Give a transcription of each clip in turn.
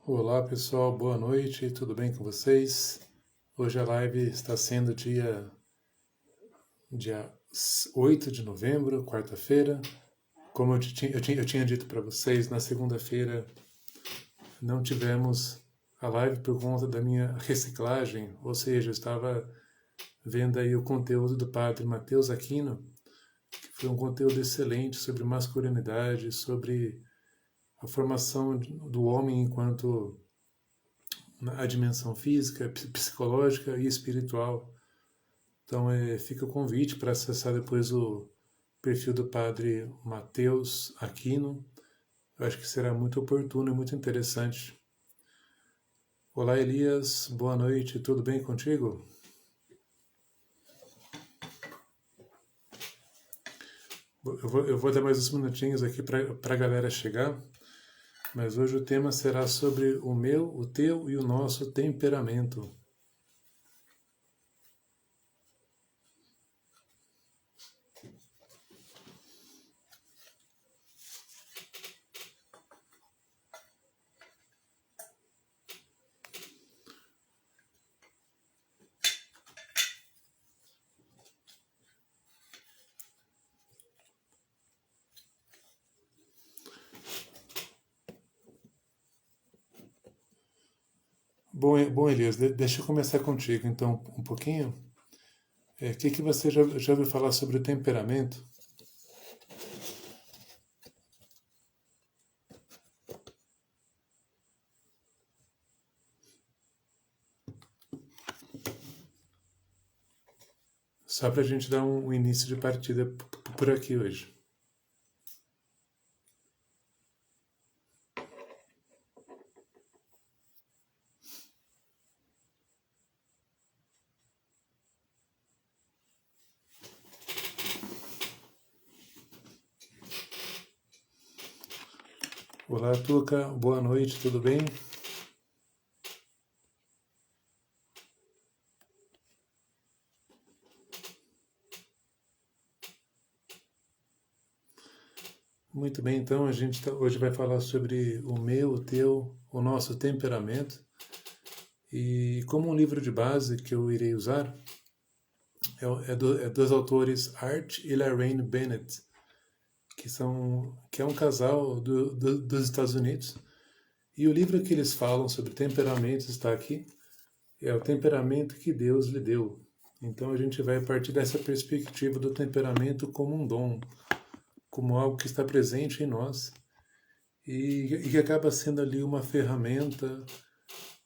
Olá pessoal, boa noite, tudo bem com vocês? Hoje a live está sendo dia 8 de novembro, quarta-feira. Como eu tinha dito para vocês, na segunda-feira não tivemos a live por conta da minha reciclagem, ou seja, eu estava vendo aí o conteúdo do padre Mateus Aquino, que foi um conteúdo excelente sobre masculinidade, sobre a formação do homem enquanto a dimensão física, psicológica e espiritual. Então fica o convite para acessar depois o perfil do padre Mateus Aquino. Eu acho que será muito oportuno e muito interessante. Olá Elias, boa noite, tudo bem contigo? Eu vou dar mais uns minutinhos aqui para a galera chegar, mas hoje o tema será sobre o meu, o teu e o nosso temperamento. Bom Elias, deixa eu começar contigo então um pouquinho. O que você já ouviu falar sobre o temperamento? Só para a gente dar um início de partida por aqui hoje. Olá, Tuca, boa noite, tudo bem? Muito bem, então a gente hoje vai falar sobre o meu, o teu, o nosso temperamento. E como um livro de base que eu irei usar é dos autores Art e Lorraine Bennett, que é um casal dos Estados Unidos. E o livro que eles falam sobre temperamentos está aqui. É o temperamento que Deus lhe deu. Então a gente vai partir dessa perspectiva do temperamento como um dom, como algo que está presente em nós e que acaba sendo ali uma ferramenta,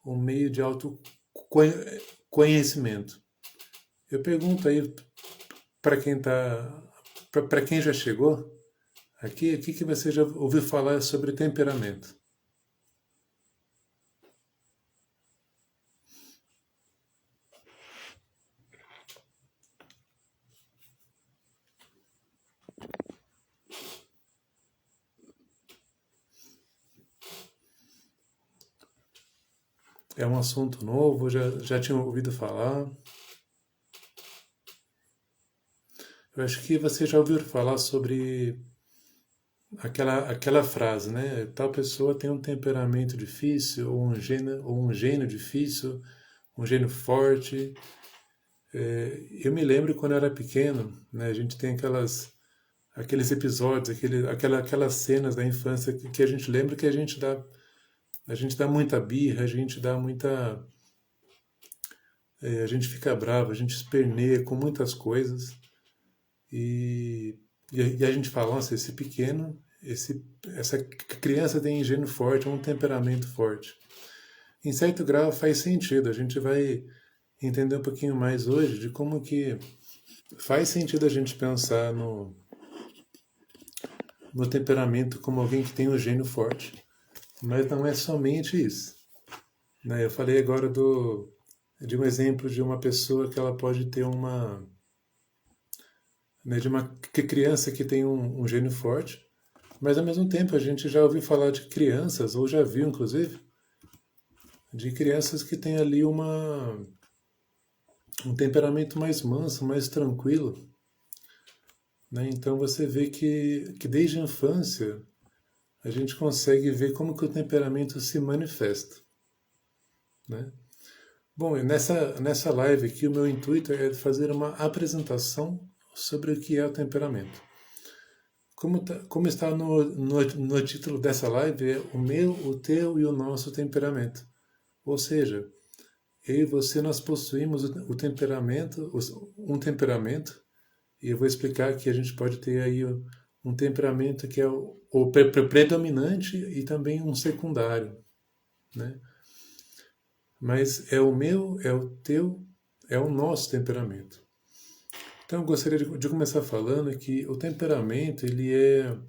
um meio de autoconhecimento. Eu pergunto aí para quem para quem já chegou aqui, o que você já ouviu falar sobre temperamento? É um assunto novo? Já tinha ouvido falar? Eu acho que você já ouviu falar sobre aquela frase, né? Tal pessoa tem um temperamento difícil, ou um gênio difícil, um gênio forte. Eu me lembro quando eu era pequeno, né? A gente tem aqueles episódios, aquelas cenas da infância que a gente lembra que a gente dá muita birra, a gente dá muita, a gente fica bravo, a gente esperneia com muitas coisas e, e a gente fala, nossa, esse pequeno, essa criança tem gênio forte, um temperamento forte. Em certo grau faz sentido, a gente vai entender um pouquinho mais hoje de como que faz sentido a gente pensar no temperamento como alguém que tem um gênio forte. Mas não é somente isso. Né? Eu falei agora de um exemplo de uma pessoa que ela pode ter né, de uma criança que tem um gênio forte, mas ao mesmo tempo a gente já ouviu falar de crianças, ou já viu inclusive, de crianças que têm ali um temperamento mais manso, mais tranquilo. Né? Então você vê que desde a infância a gente consegue ver como que o temperamento se manifesta, né? Bom, nessa live aqui, o meu intuito é fazer uma apresentação sobre o que é o temperamento. Como está no título dessa live, é o meu, o teu e o nosso temperamento. Ou seja, eu e você, nós possuímos o temperamento, um temperamento, e eu vou explicar que a gente pode ter aí um temperamento que é o predominante e também um secundário, né? Mas é o meu, é o teu, é o nosso temperamento. Então eu gostaria de começar falando que o temperamento ele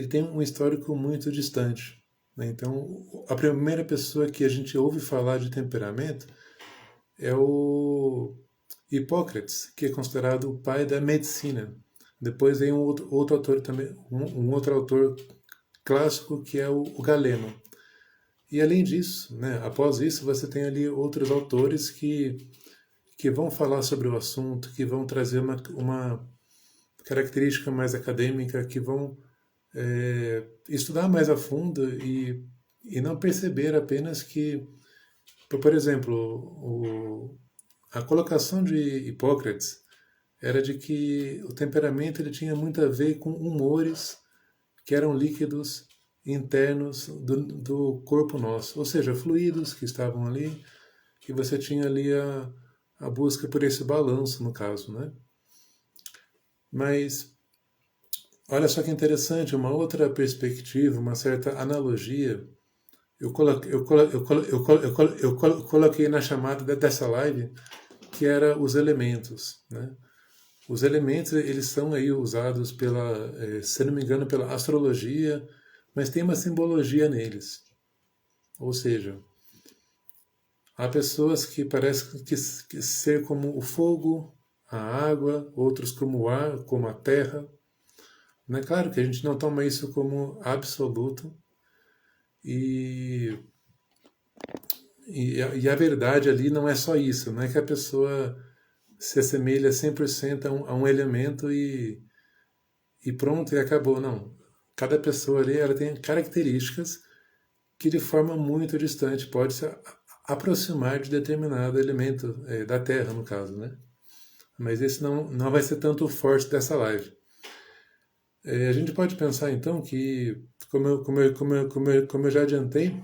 tem um histórico muito distante, né? Então a primeira pessoa que a gente ouve falar de temperamento é o Hipócrates, que é considerado o pai da medicina. Depois vem um outro autor também, um outro autor clássico que é o Galeno. E além disso, né, após isso, você tem ali outros autores que vão falar sobre o assunto, que vão trazer uma característica mais acadêmica, que vão estudar mais a fundo e não perceber apenas que, por exemplo, a colocação de Hipócrates era de que o temperamento ele tinha muito a ver com humores que eram líquidos internos do corpo nosso, ou seja, fluidos que estavam ali, e você tinha ali a busca por esse balanço, no caso, né? Mas olha só que interessante, uma outra perspectiva, uma certa analogia, eu coloquei na chamada dessa live, que era os elementos, né? Os elementos, eles são aí usados se não me engano, pela astrologia, mas tem uma simbologia neles. Ou seja, há pessoas que parecem que ser como o fogo, a água, outros como o ar, como a terra. Não é claro que a gente não toma isso como absoluto, e, e a verdade ali não é só isso, não é que a pessoa se assemelha 100% a um elemento e pronto, e acabou. Não. Cada pessoa ali ela tem características que de forma muito distante pode se aproximar de determinado elemento da Terra, no caso, né? Mas esse não vai ser tanto o forte dessa live. A gente pode pensar então que, como eu já adiantei,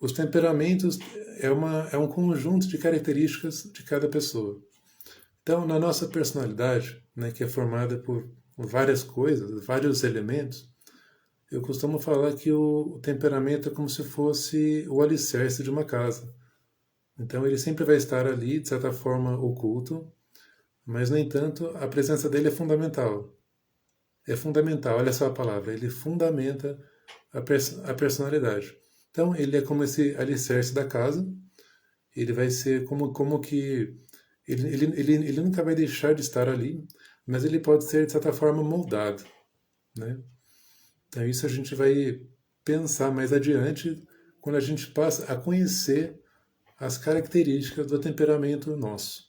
os temperamentos é um conjunto de características de cada pessoa. Então, na nossa personalidade, né, que é formada por várias coisas, vários elementos, eu costumo falar que o temperamento é como se fosse o alicerce de uma casa. Então, ele sempre vai estar ali, de certa forma, oculto, mas, no entanto, a presença dele é fundamental. É fundamental, olha só a palavra, ele fundamenta a personalidade. Então, ele é como esse alicerce da casa, ele vai ser como que. Ele nunca vai deixar de estar ali, mas ele pode ser, de certa forma, moldado, né? Então, isso a gente vai pensar mais adiante quando a gente passa a conhecer as características do temperamento nosso.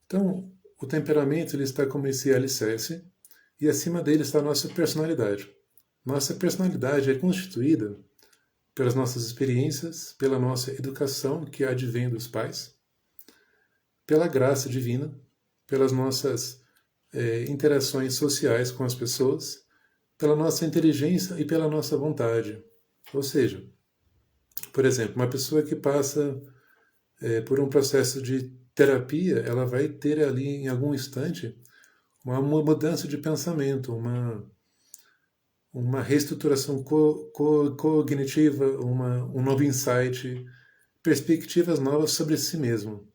Então, o temperamento ele está como esse alicerce e acima dele está a nossa personalidade. Nossa personalidade é constituída pelas nossas experiências, pela nossa educação que advém dos pais, pela graça divina, pelas nossas interações sociais com as pessoas, pela nossa inteligência e pela nossa vontade. Ou seja, por exemplo, uma pessoa que passa por um processo de terapia, ela vai ter ali em algum instante uma mudança de pensamento, uma reestruturação cognitiva, um novo insight, perspectivas novas sobre si mesmo.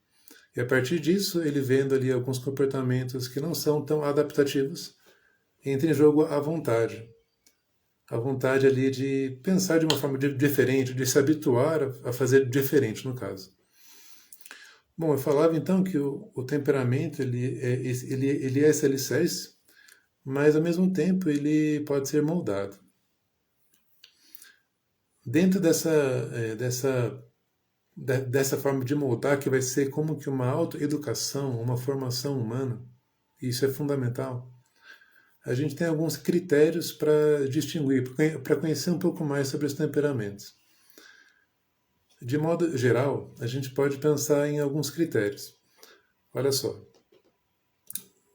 E a partir disso, ele vendo ali alguns comportamentos que não são tão adaptativos, entra em jogo a vontade. A vontade ali de pensar de uma forma diferente, de se habituar a fazer diferente, no caso. Bom, eu falava então que o temperamento ele é esse alicerce, mas ao mesmo tempo ele pode ser moldado. Dentro dessa forma de moldar, que vai ser como que uma autoeducação, uma formação humana, isso é fundamental. a gente tem alguns critérios para distinguir, para conhecer um pouco mais sobre os temperamentos. De modo geral, a gente pode pensar em alguns critérios. Olha só,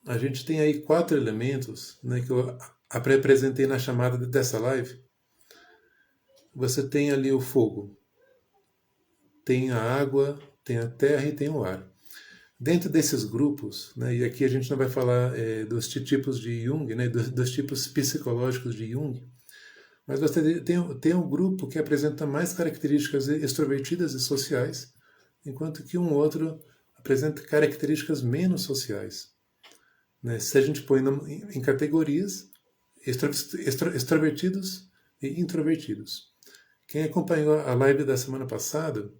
a gente tem aí 4 elementos, né, que eu apresentei na chamada dessa live. Você tem ali o fogo, tem a água, tem a terra e tem o ar. Dentro desses grupos, né, e aqui a gente não vai falar dos tipos de Jung, né, dos tipos psicológicos de Jung, mas você tem um grupo que apresenta mais características extrovertidas e sociais, enquanto que um outro apresenta características menos sociais. Né? Se a gente põe em categorias, extrovertidos e introvertidos. Quem acompanhou a live da semana passada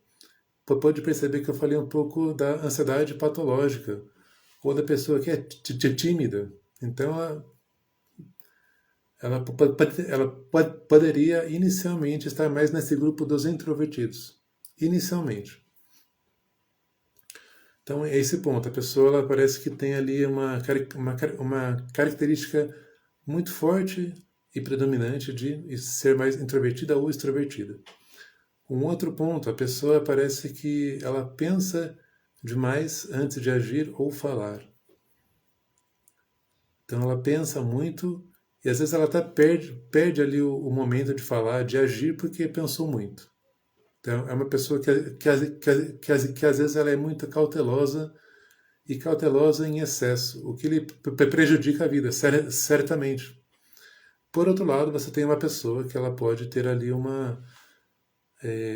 pode perceber que eu falei um pouco da ansiedade patológica, ou da pessoa que é tímida. Então, ela poderia inicialmente estar mais nesse grupo dos introvertidos. Inicialmente. Então, é esse ponto. A pessoa ela parece que tem ali uma característica muito forte e predominante de ser mais introvertida ou extrovertida. Um outro ponto, a pessoa parece que ela pensa demais antes de agir ou falar. Então ela pensa muito e às vezes ela até perde ali o momento de falar, de agir, porque pensou muito. Então é uma pessoa que às vezes ela é muito cautelosa e cautelosa em excesso, o que lhe prejudica a vida, certamente. Por outro lado, você tem uma pessoa que ela pode ter ali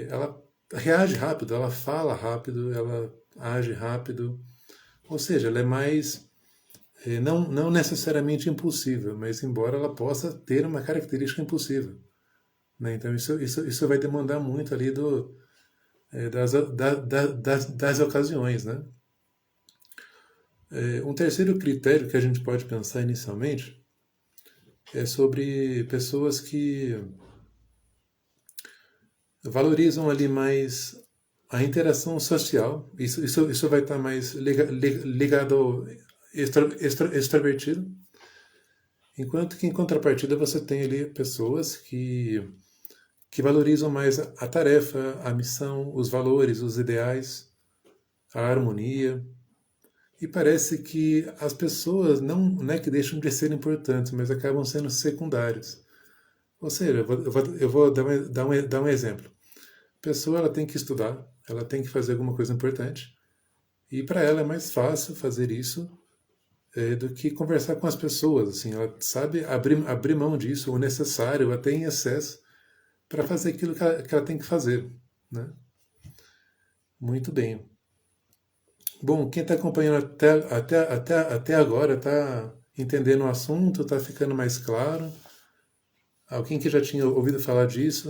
ela reage rápido, ela fala rápido, ela age rápido, ou seja, ela é mais não necessariamente impulsiva, mas embora ela possa ter uma característica impulsiva. Né? Então isso vai demandar muito ali das ocasiões. Né? Um terceiro critério que a gente pode pensar inicialmente é sobre pessoas que valorizam ali mais a interação social. Isso vai estar mais ligado ao extrovertido. Enquanto que, em contrapartida, você tem ali pessoas que valorizam mais a tarefa, a missão, os valores, os ideais, a harmonia. E parece que as pessoas não é que deixam de ser importantes, mas acabam sendo secundárias. Ou seja, eu vou dar um exemplo. A pessoa ela tem que estudar, ela tem que fazer alguma coisa importante, e para ela é mais fácil fazer isso do que conversar com as pessoas. Assim, ela sabe abrir mão disso, o necessário, até em excesso, para fazer aquilo que ela tem que fazer. Né? Muito bem. Bom, quem está acompanhando até agora está entendendo o assunto, está ficando mais claro. Alguém que já tinha ouvido falar disso?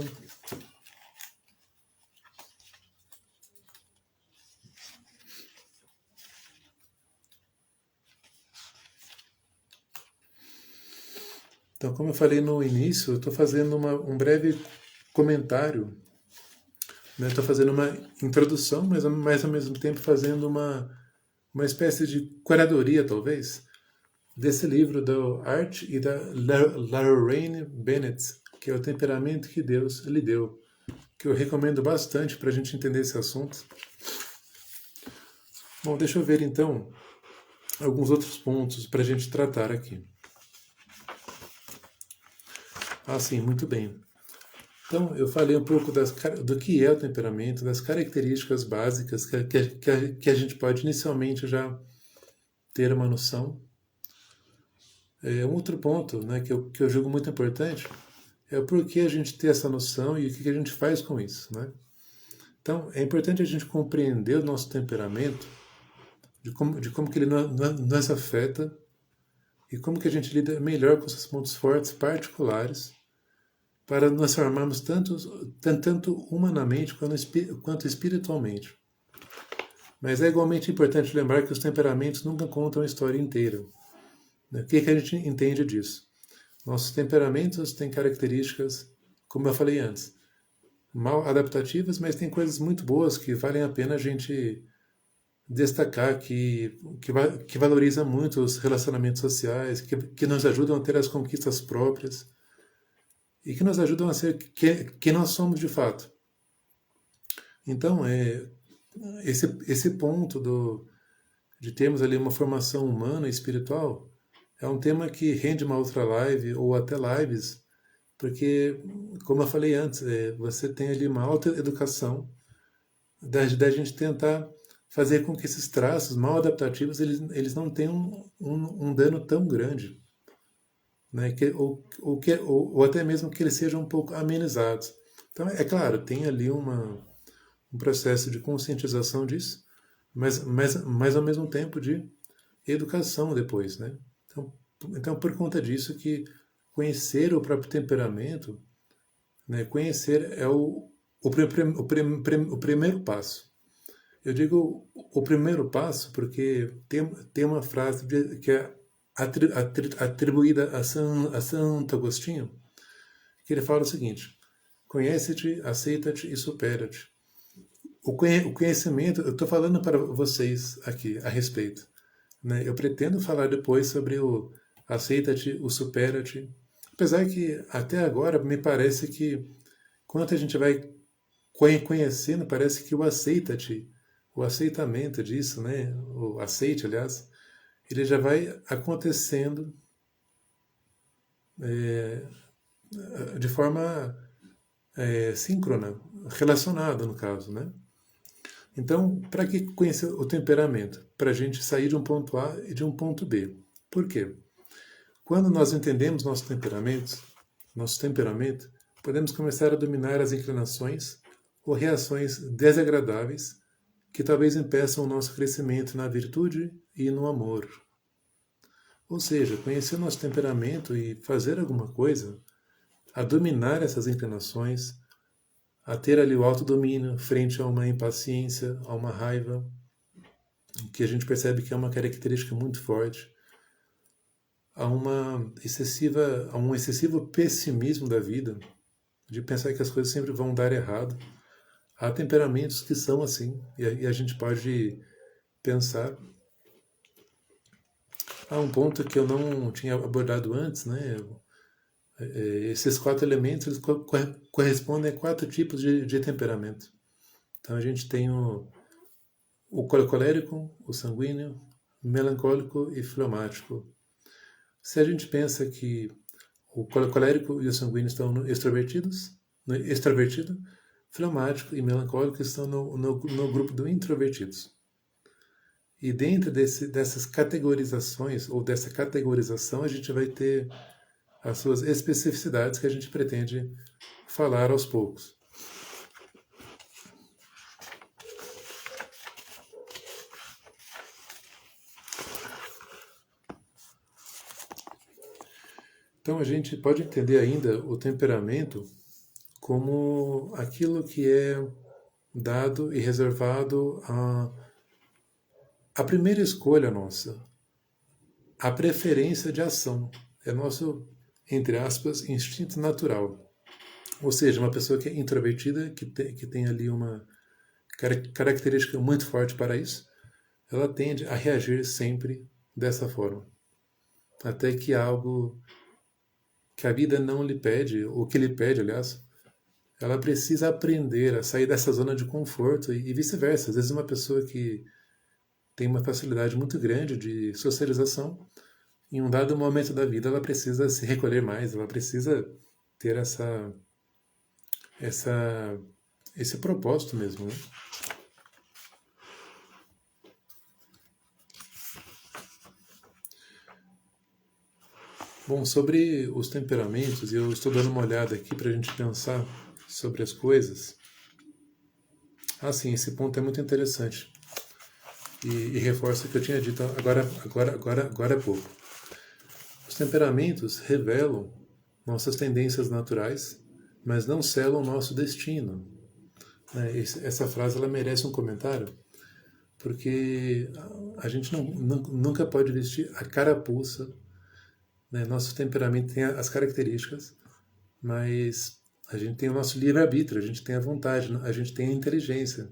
Então, como eu falei no início, eu estou fazendo um breve comentário. Estou fazendo uma introdução, mas ao mesmo tempo fazendo uma espécie de curadoria, talvez, desse livro da Art e da Lorraine Bennett, que é O Temperamento que Deus lhe deu, que eu recomendo bastante para a gente entender esse assunto. Bom, deixa eu ver então alguns outros pontos para a gente tratar aqui. Ah, sim, muito bem. Então, eu falei um pouco do que é o temperamento, das características básicas que a gente pode inicialmente já ter uma noção. Um outro ponto, né, que eu julgo muito importante é o porquê a gente ter essa noção e o que a gente faz com isso. Né? Então, é importante a gente compreender o nosso temperamento, de como que ele nos afeta e como que a gente lida melhor com esses pontos fortes particulares para nos formarmos tanto humanamente quanto espiritualmente. Mas é igualmente importante lembrar que os temperamentos nunca contam a história inteira. O que a gente entende disso? Nossos temperamentos têm características, como eu falei antes, mal adaptativas, mas tem coisas muito boas que valem a pena a gente destacar que valoriza muito os relacionamentos sociais, que nos ajudam a ter as conquistas próprias e que nos ajudam a ser quem nós somos de fato. Então, esse ponto de termos ali uma formação humana e espiritual é um tema que rende uma outra live ou até lives, porque, como eu falei antes, você tem ali uma alta educação da gente tentar fazer com que esses traços mal adaptativos eles não tenham um dano tão grande, né? Ou até mesmo que eles sejam um pouco amenizados. Então, é claro, tem ali um processo de conscientização disso, mas ao mesmo tempo de educação depois, né? Então, por conta disso que conhecer o próprio temperamento, né, conhecer é o primeiro passo. Eu digo o primeiro passo porque tem uma frase que é atribuída a Santo Agostinho, que ele fala o seguinte: conhece-te, aceita-te e supera-te. O conhecimento, eu estou falando para vocês aqui a respeito, né? Eu pretendo falar depois sobre o aceita-te, o supera-te, apesar que até agora me parece que quando a gente vai conhecendo, parece que o aceita-te, o aceitamento disso, né? O aceite, aliás, ele já vai acontecendo de forma síncrona, relacionada no caso, né? Então, para que conhecer o temperamento? Para a gente sair de um ponto A e de um ponto B. Por quê? Quando nós entendemos nosso temperamento, podemos começar a dominar as inclinações ou reações desagradáveis que talvez impeçam o nosso crescimento na virtude e no amor. Ou seja, conhecer o nosso temperamento e fazer alguma coisa, a dominar essas inclinações, a ter ali o autodomínio frente a uma impaciência, a uma raiva, que a gente percebe que é uma característica muito forte, a um excessivo pessimismo da vida, de pensar que as coisas sempre vão dar errado. Há temperamentos que são assim, e a gente pode pensar. Há um ponto que eu não tinha abordado antes, né? Esses 4 elementos eles correspondem a 4 tipos de temperamento. Então a gente tem o colérico, o sanguíneo, o melancólico e fleumático. Se a gente pensa que o colérico e o sanguíneo estão no extrovertido, fleumático e melancólico estão no grupo do introvertidos. E dentro dessas categorizações, ou dessa categorização, a gente vai ter as suas especificidades que a gente pretende falar aos poucos. Então a gente pode entender ainda o temperamento como aquilo que é dado e reservado a primeira escolha nossa, a preferência de ação. É nosso, entre aspas, instinto natural. Ou seja, uma pessoa que é introvertida, que tem ali uma característica muito forte para isso, ela tende a reagir sempre dessa forma. Até que algo que a vida não lhe pede, ou que lhe pede, aliás, ela precisa aprender a sair dessa zona de conforto e vice-versa. Às vezes uma pessoa que tem uma facilidade muito grande de socialização, em um dado momento da vida ela precisa se recolher mais, ela precisa ter esse propósito mesmo, né? Bom, sobre os temperamentos, eu estou dando uma olhada aqui para a gente pensar sobre as coisas. Ah, sim, esse ponto é muito interessante. E reforça o que eu tinha dito agora há pouco. Os temperamentos revelam nossas tendências naturais, mas não selam nosso destino. Essa frase ela merece um comentário, porque a gente nunca pode vestir a carapuça, né? Nosso temperamento tem as características, mas a gente tem o nosso livre-arbítrio, a gente tem a vontade, a gente tem a inteligência.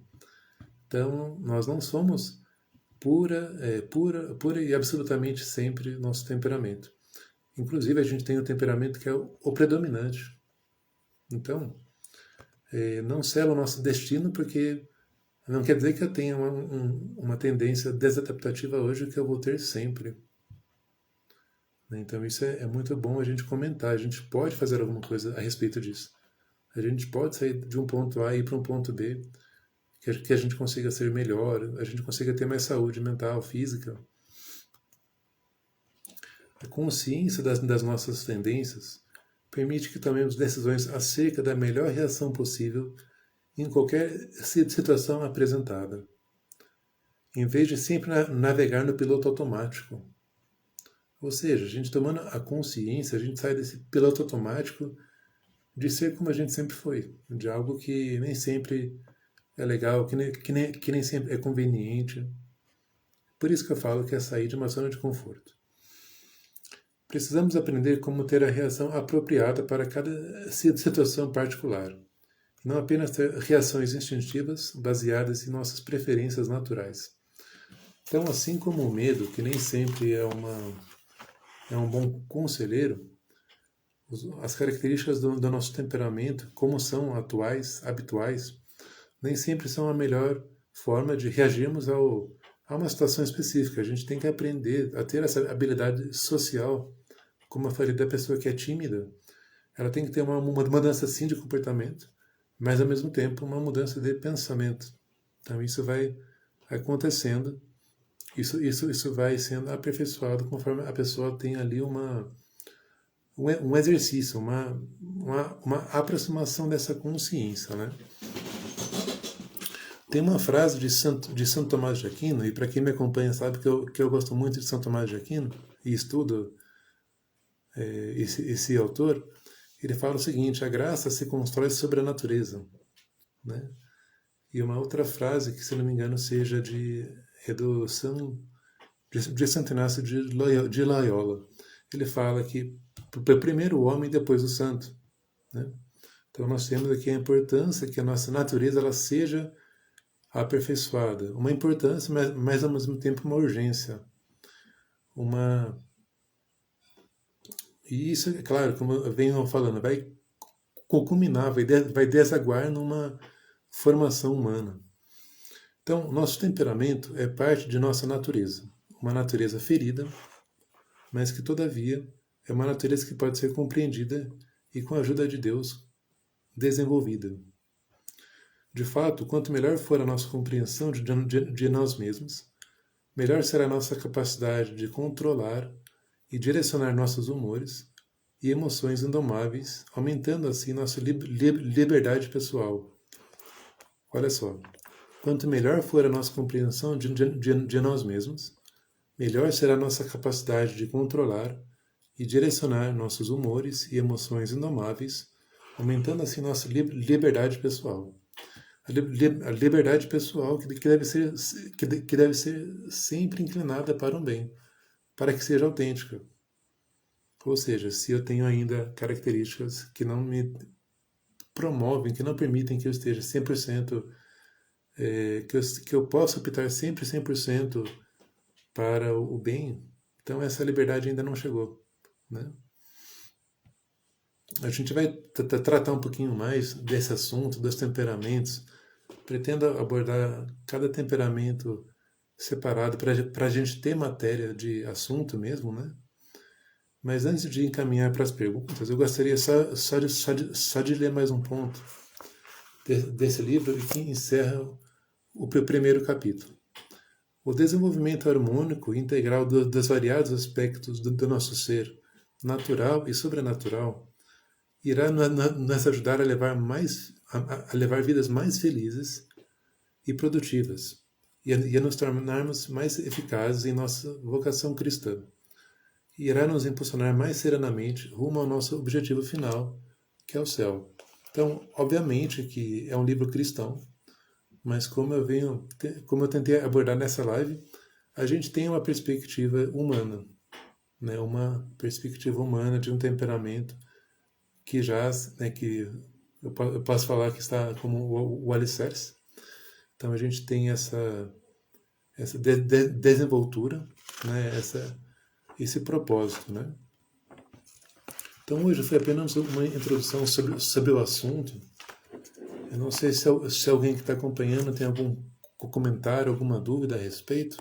Então, nós não somos pura e absolutamente sempre nosso temperamento. Inclusive, a gente tem um temperamento que é o predominante. Então, não sela o nosso destino, porque não quer dizer que eu tenha uma tendência desadaptativa hoje que eu vou ter sempre. Então, isso é muito bom a gente comentar. A gente pode fazer alguma coisa a respeito disso. A gente pode sair de um ponto A e ir para um ponto B, que a gente consiga ser melhor, a gente consiga ter mais saúde mental, física. A consciência das nossas tendências permite que tomemos decisões acerca da melhor reação possível em qualquer situação apresentada, em vez de sempre navegar no piloto automático. Ou seja, a gente tomando a consciência, a gente sai desse piloto automático de ser como a gente sempre foi, de algo que nem sempre é legal, que nem sempre é conveniente. Por isso que eu falo que é sair de uma zona de conforto. Precisamos aprender como ter a reação apropriada para cada situação particular, não apenas ter reações instintivas baseadas em nossas preferências naturais. Então, assim como o medo, que nem sempre é um bom conselheiro, as características do nosso temperamento, como são habituais, nem sempre são a melhor forma de reagirmos a uma situação específica. A gente tem que aprender a ter essa habilidade social. Como eu falei, da pessoa que é tímida, ela tem que ter uma mudança sim de comportamento, mas ao mesmo tempo uma mudança de pensamento. Então isso vai acontecendo, isso vai sendo aperfeiçoado conforme a pessoa tem ali um exercício, uma aproximação dessa consciência, né? Tem uma frase de Santo Tomás de Aquino, e para quem me acompanha sabe que eu gosto muito de Santo Tomás de Aquino, e estudo esse autor. Ele fala o seguinte: a graça se constrói sobre a natureza. Né? E uma outra frase, que se não me engano é de Santo Inácio de Loyola. Ele fala que primeiro o homem, depois o santo. Né? Então nós temos aqui a importância que a nossa natureza ela seja aperfeiçoada. Uma importância, mas ao mesmo tempo uma urgência. E isso, é claro, como eu venho falando, vai culminar, vai desaguar numa formação humana. Então, nosso temperamento é parte de nossa natureza. Uma natureza ferida, mas que, todavia, é uma natureza que pode ser compreendida e, com a ajuda de Deus, desenvolvida. De fato, quanto melhor for a nossa compreensão de nós mesmos, melhor será a nossa capacidade de controlar e direcionar nossos humores e emoções indomáveis, aumentando assim nossa liberdade pessoal. Olha só, quanto melhor for a nossa compreensão de nós mesmos, melhor será a nossa capacidade de controlar e direcionar nossos humores e emoções indomáveis, aumentando assim nossa liberdade pessoal. A liberdade pessoal que deve ser sempre inclinada para o bem, para que seja autêntica. Ou seja, se eu tenho ainda características que não me promovem, que não permitem que eu esteja 100%, que eu possa optar sempre 100% para o bem, então essa liberdade ainda não chegou. Né? A gente vai tratar um pouquinho mais desse assunto, dos temperamentos. Pretendo abordar cada temperamento separado para a gente ter matéria de assunto mesmo, né? Mas antes de encaminhar para as perguntas, eu gostaria só de ler mais um ponto desse livro e que encerra o primeiro capítulo. O desenvolvimento harmônico e integral dos variados aspectos do nosso ser, natural e sobrenatural, irá nos ajudar a levar vidas mais felizes e produtivas, e a nos tornarmos mais eficazes em nossa vocação cristã. E irá nos impulsionar mais serenamente rumo ao nosso objetivo final, que é o céu. Então, obviamente que é um livro cristão, mas como eu tentei abordar nessa live, a gente tem uma perspectiva humana, né? Uma perspectiva humana de um temperamento que que eu posso falar que está como o alicerce. Então a gente tem essa desenvoltura, né? Esse propósito, né? Então hoje foi apenas uma introdução sobre o assunto. Eu não sei se alguém que está acompanhando tem algum comentário, alguma dúvida a respeito.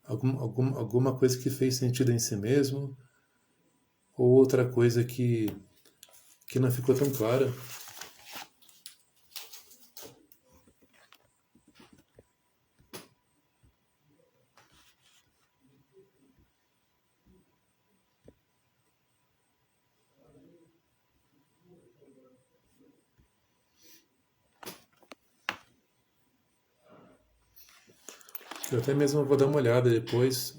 Alguma coisa que fez sentido em si mesmo, ou outra coisa que não ficou tão clara. Eu até mesmo vou dar uma olhada depois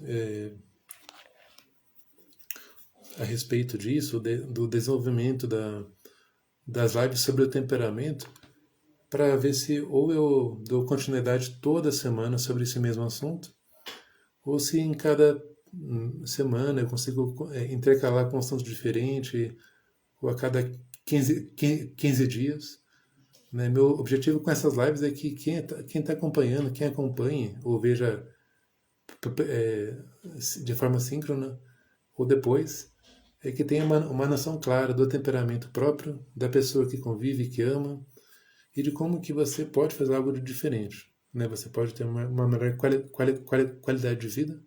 a respeito disso, do desenvolvimento das lives sobre o temperamento, para ver se ou eu dou continuidade toda semana sobre esse mesmo assunto, ou se em cada semana eu consigo intercalar com um assunto diferente, ou a cada 15 dias. Né? Meu objetivo com essas lives é que quem tá acompanhando, quem acompanhe, ou veja de forma síncrona, ou depois, é que tenha uma noção clara do temperamento próprio, da pessoa que convive, que ama, e de como que você pode fazer algo de diferente. Né? Você pode ter uma melhor qualidade de vida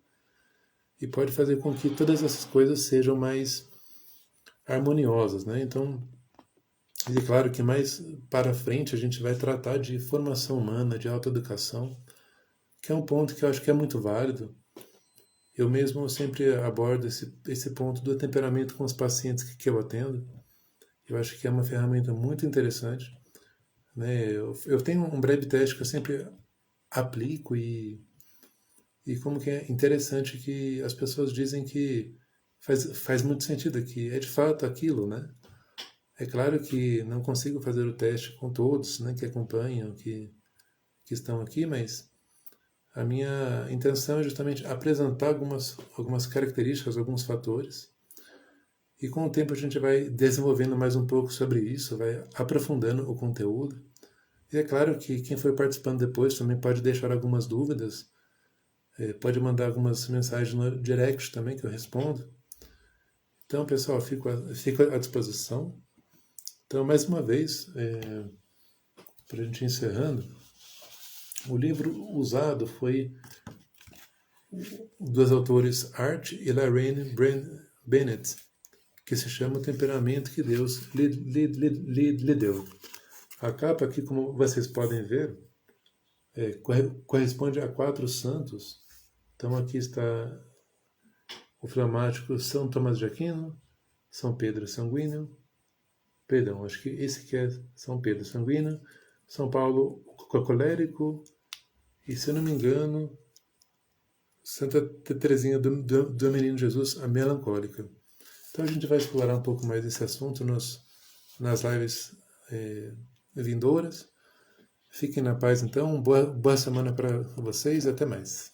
e pode fazer com que todas essas coisas sejam mais harmoniosas. Né? Então, e claro que mais para frente a gente vai tratar de formação humana, de autoeducação, que é um ponto que eu acho que é muito válido. Eu mesmo sempre abordo esse ponto do temperamento com os pacientes que eu atendo. Eu acho que é uma ferramenta muito interessante. Né? Eu tenho um breve teste que eu sempre aplico e como que é interessante que as pessoas dizem que faz muito sentido, que é de fato aquilo, né? É claro que não consigo fazer o teste com todos, né, que acompanham, que estão aqui, mas a minha intenção é justamente apresentar algumas características, alguns fatores, e com o tempo a gente vai desenvolvendo mais um pouco sobre isso, vai aprofundando o conteúdo. E é claro que quem for participando depois também pode deixar algumas dúvidas, pode mandar algumas mensagens no direct também que eu respondo. Então, pessoal, fico à disposição. Então, mais uma vez, para a gente ir encerrando, o livro usado foi dos autores Art e Lorraine Bennett, que se chama O Temperamento que Deus lhe deu. A capa aqui, como vocês podem ver, corresponde a 4 santos. Então aqui está o flamático São Tomás de Aquino, São Pedro Sanguíneo, perdão, acho que esse aqui é São Pedro Sanguíneo, São Paulo Colérico e, se eu não me engano, Santa Teresinha do Menino Jesus, a Melancólica. Então a gente vai explorar um pouco mais esse assunto nas lives vindouras. Fiquem na paz então, boa semana para vocês e até mais.